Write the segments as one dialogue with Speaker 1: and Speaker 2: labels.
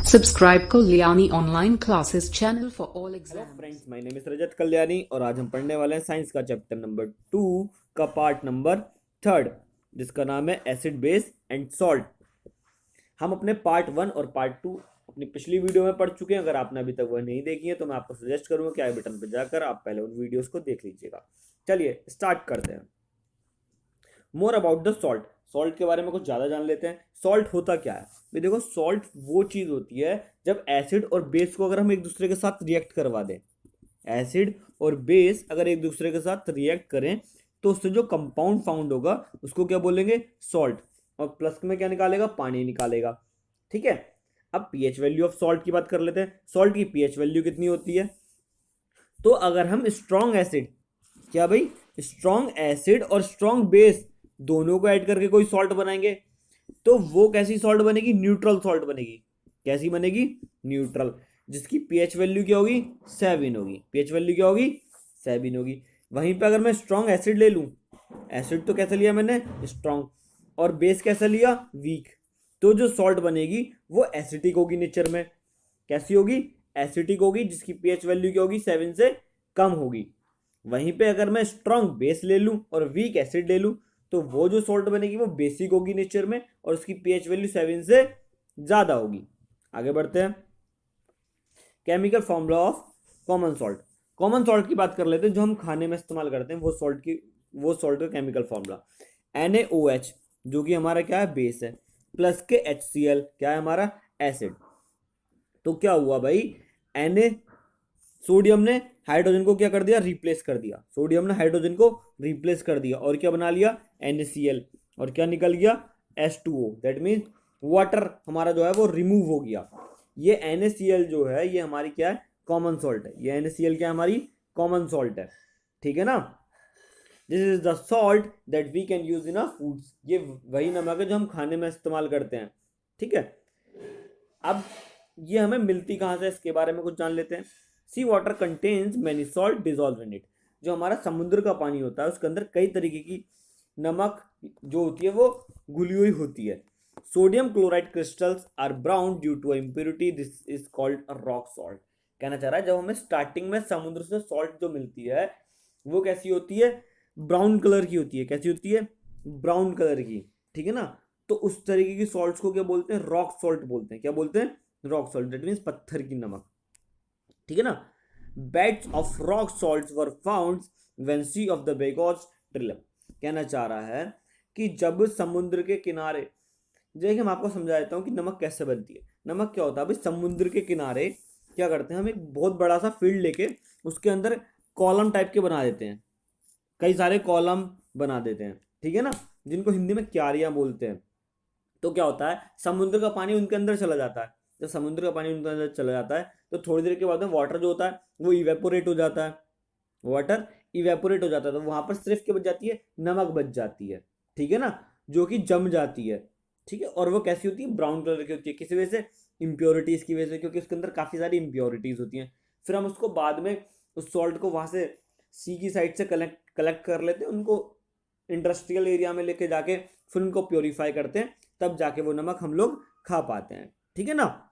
Speaker 1: Subscribe Kalyani Online Classes channel for all
Speaker 2: hello
Speaker 1: exams.
Speaker 2: Friends, my name is Rajat Kalyani और आज हम पढ़ने वाले हैं साइंस का चैप्टर नंबर 2 का पार्ट नंबर 3 जिसका नाम है एसिड बेस एंड सॉल्ट। हम अपने पार्ट 1 और पार्ट 2 अपनी पिछली वीडियो में पढ़ चुके हैं। अगर आपने अभी तक वह नहीं देखी है तो मैं आपको सजेस्ट करूंगा कि आई बटन पर जाकर आप पहले उन वीडियोस को देख लीजिएगा। चलिए स्टार्ट करते हैं। More about the salt. Salt के बारे में कुछ ज़्यादा जान लेते हैं। सॉल्ट होता क्या है भाई? देखो, सॉल्ट वो चीज़ होती है जब एसिड और बेस को अगर हम एक दूसरे के साथ रिएक्ट करवा दें, एसिड और बेस अगर एक दूसरे के साथ रिएक्ट करें तो उससे जो कंपाउंड फाउंड होगा उसको क्या बोलेंगे? सॉल्ट। और प्लस में क्या निकालेगा? पानी निकालेगा। ठीक है। अब पीएच वैल्यू ऑफ सॉल्ट की बात कर लेते हैं। सॉल्ट की पीएच वैल्यू कितनी होती है? तो अगर हम स्ट्रॉन्ग एसिड, क्या भाई, स्ट्रॉन्ग एसिड और स्ट्रॉन्ग बेस दोनों को ऐड करके कोई सॉल्ट बनाएंगे तो वो कैसी सॉल्ट बनेगी? न्यूट्रल सॉल्ट बनेगी। कैसी बनेगी? न्यूट्रल। जिसकी पीएच वैल्यू क्या होगी? 7 होगी। पीएच वैल्यू क्या होगी? 7 होगी। वहीं पे अगर मैं स्ट्रॉन्ग एसिड ले लूं, एसिड तो कैसा लिया मैंने? स्ट्रॉन्ग। और बेस कैसा लिया? वीक। तो जो सॉल्ट बनेगी वो एसिटिक होगी नेचर में। कैसी होगी? एसिटिक होगी, जिसकी पीएच वैल्यू क्या होगी? 7 से कम होगी। वहीं पे अगर मैं स्ट्रॉन्ग बेस ले लूं और वीक एसिड ले लूं तो वो जो सॉल्ट बनेगी वो बेसिक होगी नेचर में और उसकी पीएच वैल्यू 7 से ज़्यादा होगी। आगे बढ़ते हैं। Chemical formula of common salt. Common salt की बात कर लेते हैं, जो हम खाने में इस्तेमाल करते हैं वो सॉल्ट का केमिकल फॉर्मूला NaOH, जो कि हमारा क्या है? बेस है, प्लस के HCl क्या है? हमारा एसिड। तो क्या हुआ भाई? Na, सोडियम ने हाइड्रोजन को क्या कर दिया? रिप्लेस कर दिया। सोडियम ने हाइड्रोजन को रिप्लेस कर दिया और क्या बना लिया? NaCl। और क्या निकल गया? H2O। दैट मीन्स वाटर हमारा जो है वो रिमूव हो गया। ये NaCl जो है ये हमारी क्या है? कॉमन सॉल्ट है। ये NaCl क्या है? हमारी कॉमन सॉल्ट है। ठीक है ना? This is the salt that we can use in our foods. ये वही नमक है जो हम खाने में इस्तेमाल करते हैं। ठीक है। अब ये हमें मिलती कहाँ से, इसके बारे में कुछ जान लेते हैं। Sea water contains many salt dissolve in it. जो हमारा समुद्र का पानी होता है उसके अंदर कई तरीके की नमक जो होती है वो घुली हुई होती है। Sodium chloride crystals are brown due to impurity, this is called rock salt. कहना चाह रहा है जब हमें स्टार्टिंग में समुद्र से सॉल्ट जो मिलती है वो कैसी होती है? ब्राउन कलर की होती है। कैसी होती है? ब्राउन कलर की। ठीक है ना? तो उस तरीके की सॉल्ट्स को क्या बोलते हैं? रॉक सॉल्ट बोलते हैं। क्या बोलते हैं? Rock salt. दैट मीन्स पत्थर की नमक। ठीक है ना? Beds of rock salts were found when sea of the bygones dried up. कहना चाह रहा है कि जब समुद्र के किनारे, देखिए मैं आपको समझा देता हूँ कि नमक कैसे बनती है। नमक क्या होता है भाई? समुद्र के किनारे क्या करते हैं हम? एक बहुत बड़ा सा फील्ड लेके उसके अंदर कॉलम टाइप के बना देते हैं। कई सारे कॉलम बना देते हैं। ठीक है ना? जिनको हिंदी में क्यारियां बोलते हैं। तो क्या होता है? समुद्र का पानी उनके अंदर चला जाता है। जब समुद्र का पानी उनके अंदर चला जाता है तो थोड़ी देर के बाद में वाटर जो होता है वो इवेपोरेट हो जाता है। वाटर इवेपोरेट हो जाता है तो वहां पर सिर्फ क्या बच जाती है? नमक बच जाती है। ठीक है ना? जो कि जम जाती है। ठीक है। और वो कैसी होती है? ब्राउन कलर की होती है। किसी वजह से? इम्प्योरिटीज की वजह से, क्योंकि उसके अंदर काफी सारी इम्प्योरिटीज होती हैं। फिर हम उसको बाद में उस सॉल्ट को वहां से सी की साइड से कलेक्ट कलेक्ट कर लेते हैं, उनको इंडस्ट्रियल एरिया में लेके जाके फिर उनको प्योरीफाई करते हैं, तब जाके वो नमक हम लोग खा पाते हैं। ठीक है ना?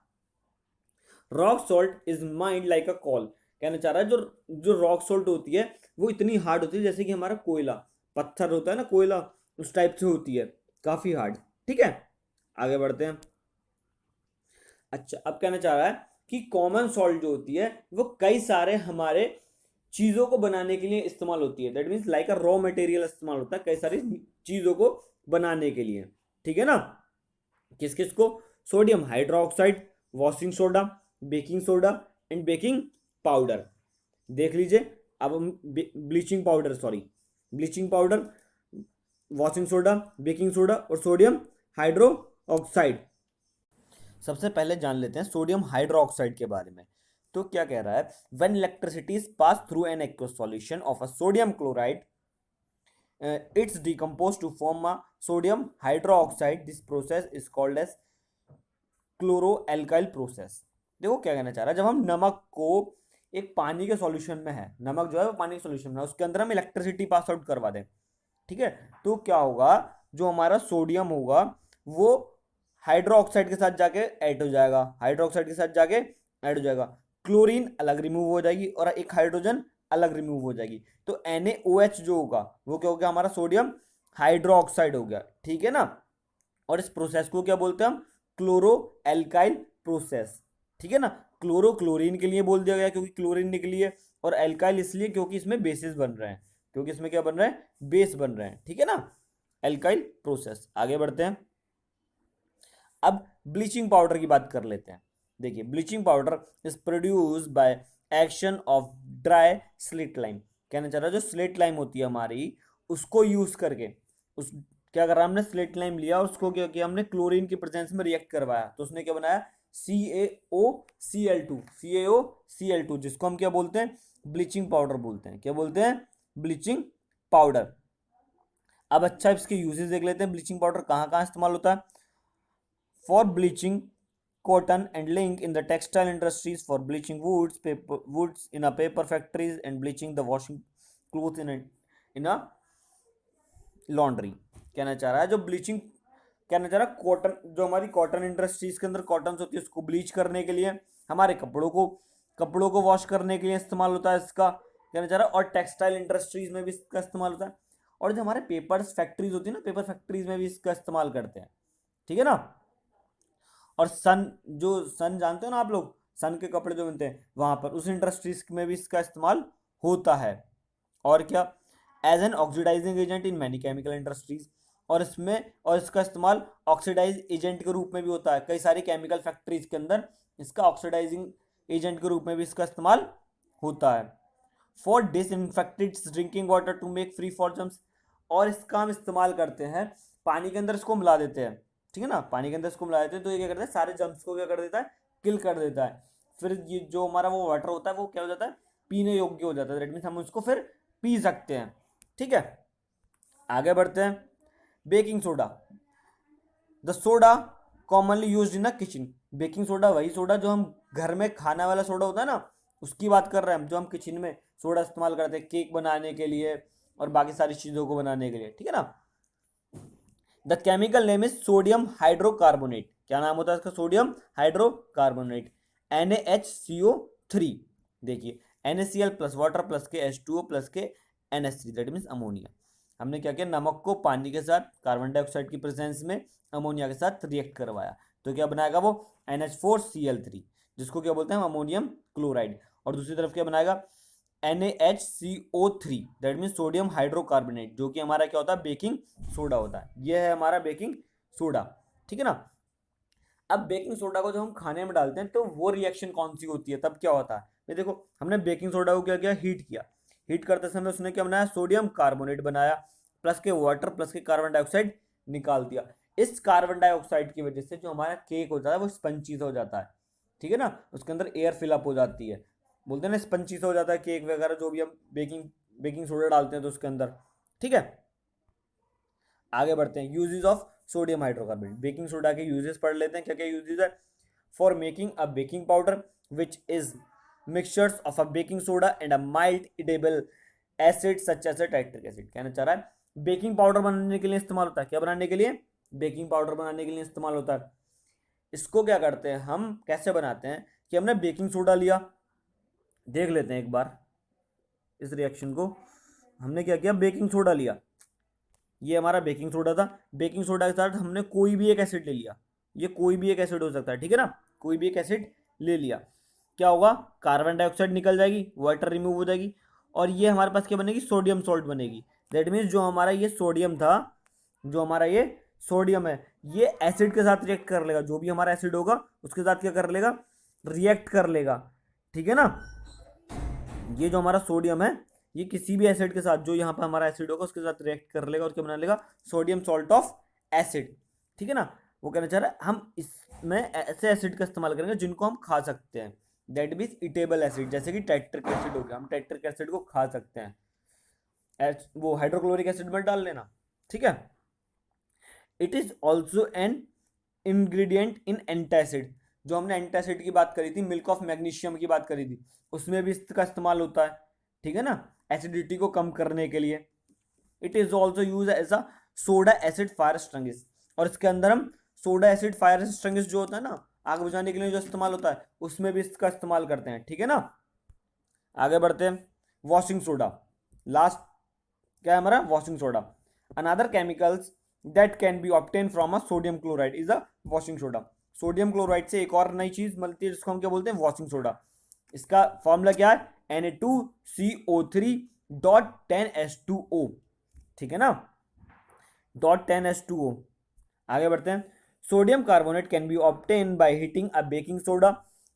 Speaker 2: Rock salt is mind like a call. कहना चाह रहा है जो जो रॉक सॉल्ट होती है वो इतनी हार्ड होती है जैसे कि हमारा कोयला, पत्थर होता है ना कोयला, उस टाइप से होती है, काफी हार्ड। ठीक है। आगे बढ़ते हैं। अच्छा, अब कहना चाह रहा है कि कॉमन सॉल्ट जो होती है वो कई सारे हमारे चीजों को बनाने के लिए इस्तेमाल होती है। That means like a raw material इस्तेमाल होता है कई सारी चीजों को बनाने के लिए। ठीक है ना? किस किस को? Sodium hydroxide, washing soda, baking soda and baking powder. देख लीजिए। अब हम bleaching powder, sorry, bleaching powder, washing soda, baking soda और सोडियम हाइड्रो ऑक्साइड। सबसे पहले जान लेते हैं सोडियम हाइड्रो ऑक्साइड के बारे में। तो क्या कह रहा है? When electricity is pass through an aqueous solution of a sodium chloride, it's decomposed to form a sodium hydroxide. This process is called as chloralkali process. देखो क्या कहना चाह रहा है, जब हम नमक को एक पानी के सॉल्यूशन में है, नमक जो है वो पानी के सॉल्यूशन में है, उसके अंदर हम इलेक्ट्रिसिटी पास आउट करवा दें, ठीक है, तो क्या होगा? जो हमारा सोडियम होगा वो हाइड्रो ऑक्साइड के साथ जाके ऐड हो जाएगा, हाइड्रो ऑक्साइड के साथ जाके ऐड हो जाएगा, क्लोरीन अलग रिमूव हो जाएगी और एक हाइड्रोजन अलग रिमूव हो जाएगी, तो NaOH जो होगा वो क्या हो गया हमारा सोडियम हाइड्रो ऑक्साइड हो गया, ठीक है ना। और इस प्रोसेस को क्या बोलते हैं हम, क्लोरो एल्काइल प्रोसेस, ठीक है ना। क्लोरो क्लोरीन के लिए बोल दिया गया क्योंकि क्लोरीन निकली है, और एल्काइल इसलिए क्योंकि इसमें बेसिस बन रहे हैं, क्योंकि इसमें क्या बन रहा है, बेस बन रहे हैं, ठीक है ना। Alkyl process. आगे बढ़ते हैं, अब ब्लीचिंग पाउडर की बात कर लेते हैं। देखिए bleaching powder is produce by action of dry slate lime, कहना चाह रहा है जो स्लेट लाइम होती है हमारी उसको यूज करके, उस क्या कर रहा है हमने स्लेट लाइम लिया और उसको क्या किया हमने क्लोरीन की प्रेजेंस में रिएक्ट करवाया, तो उसने क्या बनाया CaOCl2 जिसको हम क्या बोलते हैं, ब्लीचिंग पाउडर बोलते हैं। क्या बोलते हैं, ब्लीचिंग पाउडर। अब अच्छा इसके यूजेस देख लेते हैं, ब्लीचिंग पाउडर कहाँ कहाँ इस्तेमाल होता है। For bleaching cotton and link in the textile industries, for bleaching woods in a paper factories, and bleaching the washing clothes in a laundry। कहना चाह रहा है जो ब्लीचिंग, कहना चाह रहा है कॉटन, जो हमारी कॉटन इंडस्ट्रीज के अंदर कॉटन होती है उसको ब्लीच करने के लिए, हमारे कपड़ों को वॉश करने के लिए इस्तेमाल होता है इसका, कहना चाह रहा है। और टेक्सटाइल इंडस्ट्रीज में भी इसका इस्तेमाल होता है, और जो हमारे पेपर्स फैक्ट्रीज होती है ना, पेपर फैक्ट्रीज में भी इसका इस्तेमाल करते हैं, ठीक है ना। और सन जानते हो ना आप लोग, सन के कपड़े जो बनते हैं वहां पर, उस इंडस्ट्रीज में भी इसका इस्तेमाल होता है। और क्या, as an oxidising agent in many chemical industries, और इसका इस्तेमाल ऑक्सीडाइज एजेंट के रूप में भी होता है, कई सारी केमिकल फैक्ट्रीज के अंदर इसका ऑक्सीडाइजिंग एजेंट के रूप में भी इसका इस्तेमाल होता है। For disinfected drinking water to make free for germs, और इसका हम इस्तेमाल करते हैं पानी के अंदर इसको मिला देते हैं, ठीक है ना, पानी के अंदर इसको मिला देते हैं तो ये क्या करता है, सारे जर्म्स को क्या कर देता है, किल कर देता है। फिर ये जो हमारा वो वाटर होता है वो क्या हो जाता है, पीने योग्य हो जाता है, दैट मीन्स हम उसको फिर पी सकते हैं, ठीक है। आगे बढ़ते हैं, baking soda, the soda commonly used in a kitchen. Baking soda वही सोडा जो हम घर में खाने वाला सोडा होता है ना, उसकी बात कर रहे हैं हम, जो हम किचन में सोडा इस्तेमाल करते हैं केक बनाने के लिए और बाकी सारी चीज़ों को बनाने के लिए, ठीक है ना। The chemical name is sodium hydrocarbonate, क्या नाम होता है इसका, सोडियम हाइड्रोकार्बोनेट, NaHCO3। देखिए NaCl प्लस वाटर प्लस के H2O प्लस के NH3, दैट मीन्स अमोनिया। हमने क्या किया, नमक को पानी के साथ कार्बन डाइऑक्साइड की प्रेजेंस में अमोनिया के साथ रिएक्ट करवाया, तो क्या बनाएगा वो NH4Cl3, जिसको क्या बोलते हैं हम अमोनियम क्लोराइड। और दूसरी तरफ क्या बनाएगा, NaHCO3, that means sodium hydrocarbonate, जो कि हमारा क्या होता है, बेकिंग सोडा होता है। यह है हमारा बेकिंग सोडा, ठीक है ना। अब बेकिंग सोडा को जब हम खाने में डालते हैं तो वो रिएक्शन कौन सी होती है, तब क्या होता है, ये देखो हमने बेकिंग सोडा को क्या किया, हीट किया, हीट करते समय उसने क्या बनाया, सोडियम कार्बोनेट बनाया, प्लस के वाटर प्लस के कार्बन डाइऑक्साइड निकाल दिया। इस कार्बन डाइऑक्साइड की वजह से जो हमारा केक होता है वो स्पंची सा हो जाता है, ठीक है ना, उसके अंदर एयर फिलअप हो जाती है, बोलते हैं ना स्पंची सा हो जाता है केक वगैरह, जो भी हम बेकिंग सोडा डालते हैं तो उसके अंदर, ठीक है। आगे बढ़ते हैं, uses of sodium hydrocarbonate, baking soda के यूजेस पढ़ लेते हैं, क्या क्या यूजेस है। For making a baking powder which is mixtures of a baking soda and a mild edible acid such as tartaric acid, कहना चाह रहा है बेकिंग पाउडर बनाने के लिए इस्तेमाल होता है, क्या बनाने के लिए, बेकिंग पाउडर बनाने के लिए इस्तेमाल होता है। इसको क्या करते हैं हम, कैसे बनाते हैं कि हमने बेकिंग सोडा लिया, देख लेते हैं एक बार इस रिएक्शन को। हमने क्या किया, बेकिंग सोडा लिया, ये हमारा बेकिंग सोडा था, बेकिंग सोडा के साथ हमने कोई भी एक एसिड ले लिया, ये कोई भी एक एसिड हो सकता है, ठीक है ना, कोई भी एक एसिड ले लिया, क्या होगा, कार्बन डाइऑक्साइड निकल जाएगी, वाटर रिमूव हो जाएगी, और ये हमारे पास क्या बनेगी, सोडियम सॉल्ट बनेगी। दैट मीन्स जो हमारा ये सोडियम था, जो हमारा ये सोडियम है, ये एसिड के साथ रिएक्ट कर लेगा, जो भी हमारा एसिड होगा उसके साथ क्या कर लेगा, रिएक्ट कर लेगा, ठीक है ना। ये जो हमारा सोडियम है ये किसी भी एसिड के साथ, जो यहाँ पर हमारा एसिड होगा उसके साथ रिएक्ट कर लेगा और क्या बना लेगा, सोडियम सॉल्ट ऑफ एसिड, ठीक है ना। वो कहना चाह रहा है हम इसमें ऐसे एसिड का इस्तेमाल करेंगे जिनको हम खा सकते हैं, दैट मीन्स इटेबल एसिड, जैसे कि टाइट्रिक एसिड हो गया, हम टाइट्रिक एसिड को खा सकते हैं, वो हाइड्रोक्लोरिक एसिड में डाल लेना, ठीक है। It is also an ingredient in antacid, जो हमने एंटासिड की बात करी थी, मिल्क ऑफ मैग्नीशियम की बात करी थी, उसमें भी इसका इस्तेमाल होता है, ठीक है ना, एसिडिटी को कम करने के लिए। It is also use as a soda acid for strengths, और इसके अंदर हम सोडा एसिड फायर एक्सटिंग्विशर जो होता है ना, आग बुझाने के लिए जो इस्तेमाल होता है, उसमें भी इसका इस्तेमाल करते हैं, ठीक है ना। आगे बढ़ते हैं, वॉशिंग सोडा, लास्ट क्या है हमारा, washing soda. Another chemicals that can be obtain from a sodium chloride is a washing soda. Sodium chloride से एक और नई चीज मिलती है जिसको हम क्या बोलते हैं, वॉशिंग सोडा। इसका फॉर्मूला क्या है, Na2CO3.10H2O, ठीक है ना, .10H2O। आगे बढ़ते हैं, sodium carbonate can be obtain by heating a baking soda,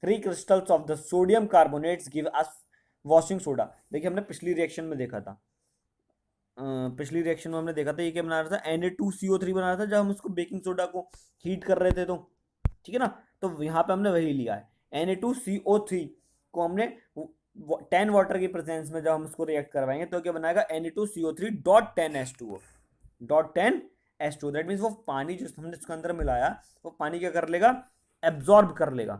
Speaker 2: 3 crystals of the sodium carbonates give us washing soda. देखिए हमने पिछली रिएक्शन में देखा था, पिछली रिएक्शन में हमने देखा था ये क्या बना रहा था, Na2CO3 बना रहा था जब हम उसको बेकिंग सोडा को हीट कर रहे थे, तो ठीक है ना। तो यहाँ पे हमने वही लिया है, Na2CO3 को हमने 10 वाटर की प्रेजेंस में जब हम उसको रिएक्ट करवाएंगे तो क्या बनाएगा, Na2CO3.10H2O, .10H2O। दैट मीन्स वो पानी जो हमने उसके अंदर मिलाया वो पानी क्या कर लेगा, एब्जॉर्ब कर लेगा।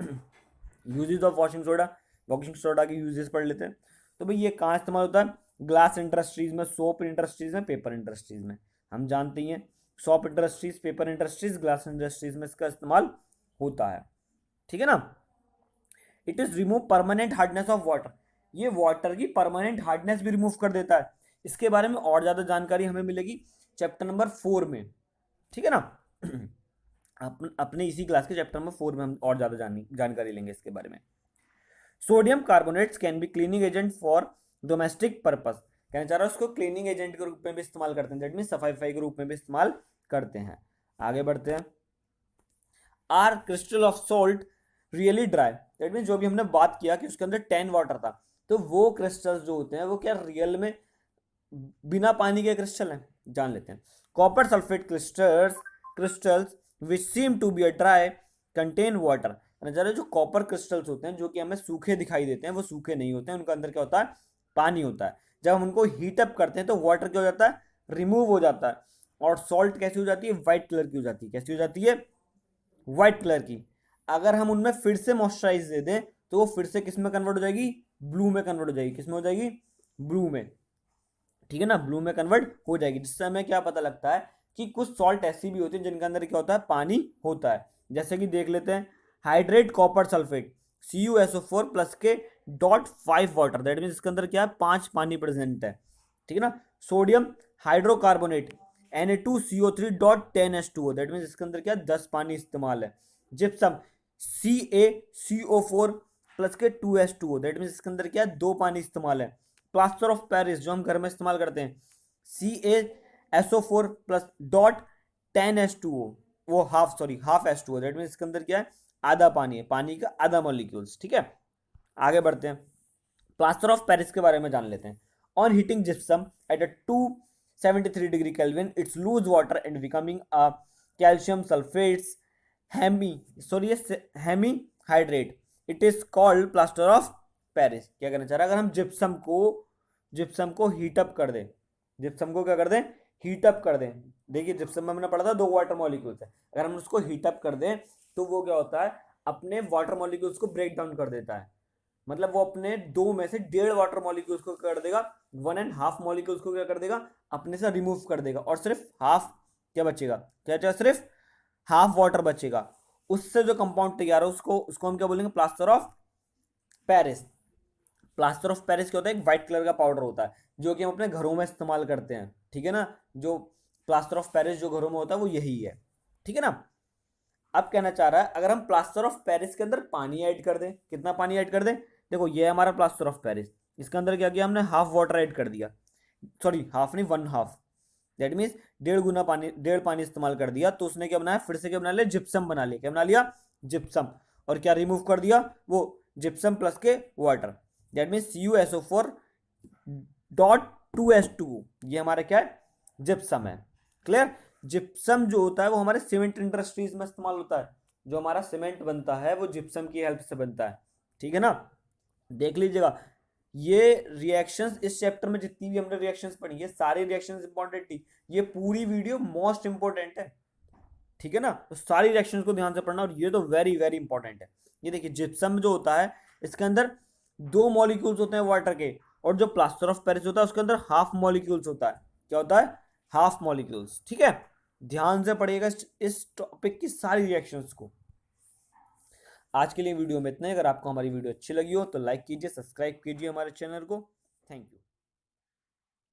Speaker 2: Uses of washing soda, washing soda के यूजेस पढ़ लेते हैं। तो भाई ये कहाँ इस्तेमाल होता है, ग्लास इंडस्ट्रीज में, सोप इंडस्ट्रीज में, पेपर इंडस्ट्रीज में। हम जानते ही हैं soap industries, paper industries, glass industries में इसका इस्तेमाल होता है, ठीक है ना। It is remove permanent hardness of water, ये वाटर की परमानेंट हार्डनेस भी रिमूव कर देता है। इसके बारे में और ज्यादा जानकारी हमें मिलेगी चैप्टर नंबर 4 में, ठीक है ना। अपने इसी क्लास के चैप्टर नंबर 4 में हम और ज्यादा जानकारी लेंगे इसके बारे में। Sodium carbonates can be cleaning agent for domestic purpose, कहना चाह रहा है उसको क्लीनिंग एजेंट के रूप में भी इस्तेमाल करते हैं, दैट मीन सफाई के रूप में भी इस्तेमाल करते हैं। आगे बढ़ते हैं, are crystal of salt really dry, that mean जो भी हमने बात किया कि उसके अंदर 10 वाटर था, तो वो क्रिस्टल्स जो होते हैं वो क्या रियल में बिना पानी के क्रिस्टल हैं, जान लेते हैं। Copper sulphate crystals which seem to be a dry contain water, जो कॉपर क्रिस्टल्स होते हैं जो कि हमें सूखे दिखाई देते हैं, वो सूखे नहीं होते हैं, उनके अंदर क्या होता है, पानी होता है। जब हम उनको हीट अप करते हैं तो वाटर क्या हो जाता है, रिमूव हो जाता है, और सॉल्ट कैसी हो जाती है, व्हाइट कलर की हो जाती है। कैसी हो जाती है, व्हाइट कलर की। अगर हम उनमें फिर से मॉइस्चराइज दे दें तो वो फिर से किस में कन्वर्ट हो जाएगी, ब्लू में कन्वर्ट हो जाएगी। किस में हो जाएगी, ब्लू में, ठीक है ना, ब्लू में कन्वर्ट हो जाएगी। जिससे हमें क्या पता लगता है कि कुछ सॉल्ट ऐसी भी होती है जिनके अंदर क्या होता है, पानी होता है। जैसे कि देख लेते हैं, hydrate copper sulphate CuSO4 plus के .5 वाटर, दैट मीन इसके अंदर क्या है, 5 पानी प्रेजेंट है, ठीक है ना। Sodium hydrocarbonate Na2CO3.10H2O, that mean इसके अंदर क्या है, 10 पानी इस्तेमाल है। जिप्सम CaCO4 प्लस के 2H2O, दैट मीन इसके अंदर क्या है, 2 पानी इस्तेमाल है। प्लास्टर ऑफ पेरिस जो हम घर में इस्तेमाल करते हैं, CaSO4 प्लस .10H2O, वो हाफ H2O, दैट मीन इसके अंदर क्या है, आधा पानी है, पानी का आधा मॉलिक्यूल्स, ठीक है। आगे बढ़ते हैं, प्लास्टर ऑफ पेरिस के बारे में जान लेते हैं। On heating gypsum at 273 degree kelvin its lose water and becoming a calcium sulphates hemihydrate, it is called plaster of Paris. क्या करना चाह रहा है, अगर हम जिप्सम को हीटअप कर दें, जिप्सम को क्या कर दें, हीटअप कर दें। देखिए जिप्सम में हमने पढ़ा था 2 वाटर मॉलिक्यूल्स है, अगर हम उसको हीटअप कर दें तो वो क्या होता है, अपने वाटर मॉलिक्यूल्स को ब्रेक डाउन कर देता है। मतलब वो अपने 2 में से 1.5 वाटर मॉलिक्यूल्स को कर देगा, 1.5 मॉलिक्यूल्स को क्या कर देगा, अपने से रिमूव कर देगा, और सिर्फ हाफ क्या बचेगा, क्या बचेगा, सिर्फ हाफ वाटर बचेगा। उससे जो कंपाउंड तैयार है उसको हम क्या बोलेंगे, plaster of Paris. Plaster of Paris क्या होता है, एक व्हाइट कलर का पाउडर होता है जो कि हम अपने घरों में इस्तेमाल करते हैं, ठीक है ना। जो प्लास्टर ऑफ पेरिस जो घरों में होता है वो यही है, ठीक है ना। अब कहना चाह रहा है, अगर हम प्लास्टर ऑफ पेरिस के अंदर पानी ऐड कर दें, कितना पानी ऐड कर दें, देखो ये है हमारा प्लास्टर ऑफ पेरिस, इसके अंदर क्या किया हमने, हाफ वाटर ऐड कर दिया, सॉरी हाफ नहीं 1/2, दैट मीन्स 1.5 गुना पानी, 1.5 पानी इस्तेमाल कर दिया। तो उसने क्या बनाया, फिर से क्या बना लिया, जिप्सम बना लिया। क्या बना लिया, जिप्सम। और क्या रिमूव कर दिया, वो जिप्सम प्लस के वाटर, दैट मीन्स CuSO4.2H2O, ये हमारा क्या है, जिप्सम है। क्लियर। जिप्सम जो होता है वो हमारे सीमेंट इंडस्ट्रीज में इस्तेमाल होता है, जो हमारा सीमेंट बनता है वो जिप्सम की हेल्प से बनता है, ठीक है ना। देख लीजिएगा ये रिएक्शंस इस चैप्टर में जितनी भी हमने रिएक्शंस पढ़ी है सारी रिएक्शंस इंपॉर्टेंट थी, ये पूरी वीडियो मोस्ट इंपॉर्टेंट है, ठीक है ना। तो सारी रिएक्शंस को ध्यान से पढ़ना, और ये तो वेरी वेरी इंपॉर्टेंट है। ये देखिए जिप्सम जो होता है इसके अंदर 2 मॉलिक्यूल्स होते हैं वाटर के, और जो प्लास्टर ऑफ पेरिस होता है उसके अंदर हाफ मॉलिक्यूल्स होता है। क्या होता है, हाफ मॉलिक्यूल्स, ठीक है। ध्यान से पढ़िएगा इस टॉपिक की सारी रिएक्शंस को। आज के लिए वीडियो में इतना ही। अगर आपको हमारी वीडियो अच्छी लगी हो तो लाइक कीजिए, सब्सक्राइब कीजिए हमारे चैनल को। Thank you.